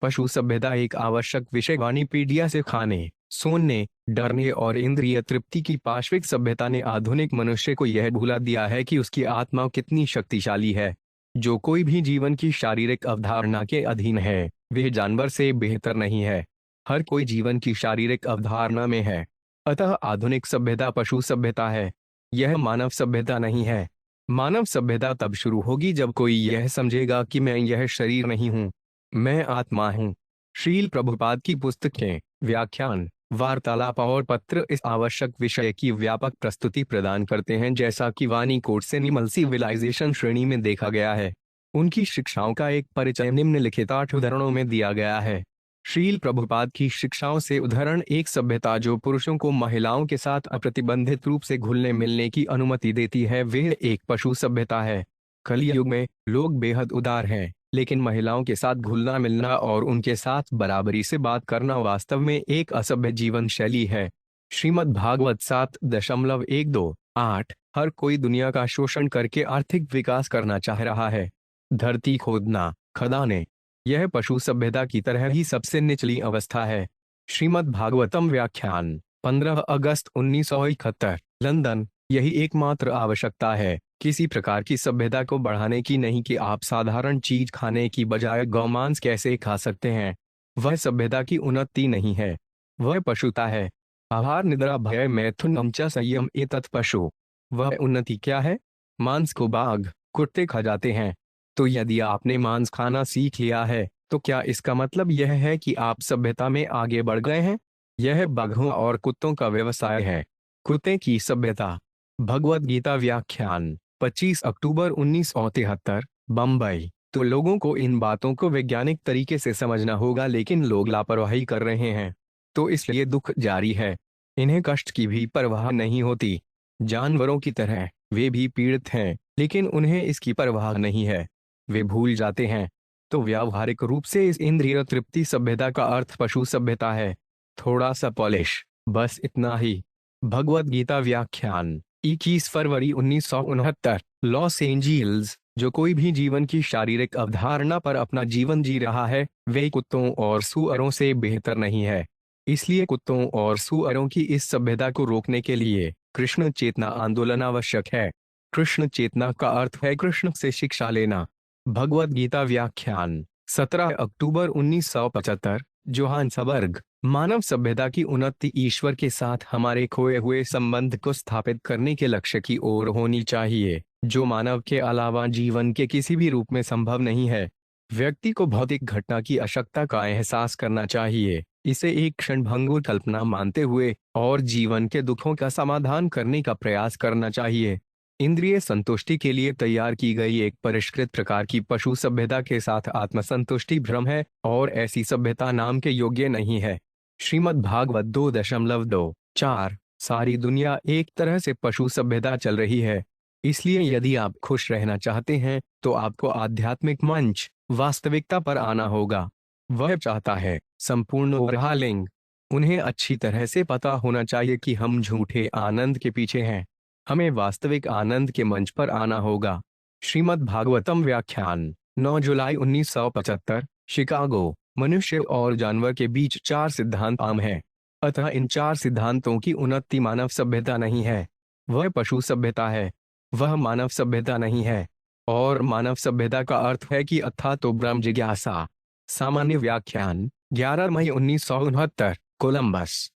पशु सभ्यता एक आवश्यक विषय वानिपीडिया से खाने, सोने, डरने और इंद्रिय तृप्ति की पाश्विक सभ्यता ने आधुनिक मनुष्य को यह भुला दिया है कि उसकी आत्मा कितनी शक्तिशाली है। जो कोई भी जीवन की शारीरिक अवधारणा के अधीन है, वह जानवर से बेहतर नहीं है। हर कोई जीवन की शारीरिक अवधारणा में है। अतः आधुनिक सभ्यता पशु सभ्यता है। यह मानव सभ्यता नहीं है। मानव सभ्यता तब शुरू होगी जब कोई यह समझेगा कि मैं यह शरीर नहीं हूँ, मैं आत्मा हूँ। श्रील प्रभुपाद की पुस्तकें, व्याख्यान, वार्तालाप और पत्र इस आवश्यक विषय की व्यापक प्रस्तुति प्रदान करते हैं, जैसा कि वानी कोट से निमल सिविलाइजेशन श्रेणी में देखा गया है। उनकी शिक्षाओं का एक परिचय निम्नलिखित 8 उदाहरणों में दिया गया है। श्रील प्रभुपाद की शिक्षाओं से उदाहरण: एक सभ्यता जो पुरुषों को महिलाओं के साथ अप्रतिबंधित रूप से घुलने मिलने की अनुमति देती है, वह एक पशु सभ्यता है। कलयुग में लोग बेहद उदार हैं, लेकिन महिलाओं के साथ घुलना मिलना और उनके साथ बराबरी से बात करना वास्तव में एक असभ्य जीवन शैली है। श्रीमद् भागवत 7.12:8। हर कोई दुनिया का शोषण करके आर्थिक विकास करना चाह रहा है। धरती खोदना, खदानें, यह पशु सभ्यता की तरह ही सबसे निचली अवस्था है। श्रीमद् भागवतम व्याख्यान 15 अगस्त 1971, लंदन। यही एकमात्र आवश्यकता है, किसी प्रकार की सभ्यता को बढ़ाने की नहीं कि आप साधारण चीज खाने की बजाय गौमांस कैसे खा सकते हैं। वह सभ्यता की उन्नति नहीं है, वह पशुता है। आहार निद्रा भय मैथुनम च संयम एतत् पशु। वह उन्नति क्या है? मांस को बाघ, कुत्ते खा जाते हैं। तो यदि आपने मांस खाना सीख लिया है, तो क्या इसका मतलब यह है कि आप सभ्यता में आगे बढ़ गए हैं? यह बाघों और कुत्तों का व्यवसाय है। कुत्ते की सभ्यता। भगवद गीता व्याख्यान 25 अक्टूबर 1973, बम्बई। तो लोगों को इन बातों को वैज्ञानिक तरीके से समझना होगा, लेकिन लोग लापरवाही कर रहे हैं। तो इसलिए दुख जारी है। इन्हें कष्ट की भी परवाह नहीं होती। जानवरों की तरह वे भी पीड़ित हैं, लेकिन उन्हें इसकी परवाह नहीं है। वे भूल जाते हैं। तो व्यावहारिक रूप से इस इंद्रिय तृप्ति सभ्यता का अर्थ पशु सभ्यता है। थोड़ा सा पॉलिश, बस इतना ही। भगवद गीता व्याख्यान 21 फरवरी 1969, लॉस एंजिल्स। जो कोई भी जीवन की शारीरिक अवधारणा पर अपना जीवन जी रहा है, वे कुत्तों और सुअरों से बेहतर नहीं है। इसलिए कुत्तों और सुअरों की इस सभ्यता को रोकने के लिए कृष्ण चेतना आंदोलन आवश्यक है। कृष्ण चेतना का अर्थ है कृष्ण से शिक्षा लेना। भगवद गीता व्याख्यान 17 अक्टूबर 1975, जोहान्सबर्ग। मानव सभ्यता की उन्नति ईश्वर के साथ हमारे खोए हुए संबंध को स्थापित करने के लक्ष्य की ओर होनी चाहिए, जो मानव के अलावा जीवन के किसी भी रूप में संभव नहीं है। व्यक्ति को भौतिक घटना की आवश्यकता का एहसास करना चाहिए, इसे एक क्षणभंगुर कल्पना मानते हुए, और जीवन के दुखों का समाधान करने का प्रयास करना चाहिए। इंद्रिय संतुष्टि के लिए तैयार की गई एक परिष्कृत प्रकार की पशु सभ्यता के साथ आत्मसंतुष्टि भ्रम है, और ऐसी सभ्यता नाम के योग्य नहीं है। श्रीमद् भागवत 2.2:4। सारी दुनिया एक तरह से पशु सभ्यता चल रही है। इसलिए यदि आप खुश रहना चाहते हैं, तो आपको आध्यात्मिक मंच, वास्तविकता पर आना होगा। वह चाहता है संपूर्ण ओवरहालिंग। उन्हें अच्छी तरह से पता होना चाहिए कि हम झूठे आनंद के पीछे हैं। हमें वास्तविक आनंद के मंच पर आना होगा। श्रीमद् भागवतम व्याख्यान 9 जुलाई 1975, शिकागो। मनुष्य और जानवर के बीच 4 सिद्धांत आम हैं। अतः इन 4 सिद्धांतों की उन्नति मानव सभ्यता नहीं है, वह पशु सभ्यता है। वह मानव सभ्यता नहीं है। और मानव सभ्यता का अर्थ है कि अथा तो ब्रह्म जिज्ञासा। सामान्य व्याख्यान 11 मई 1969, कोलंबस।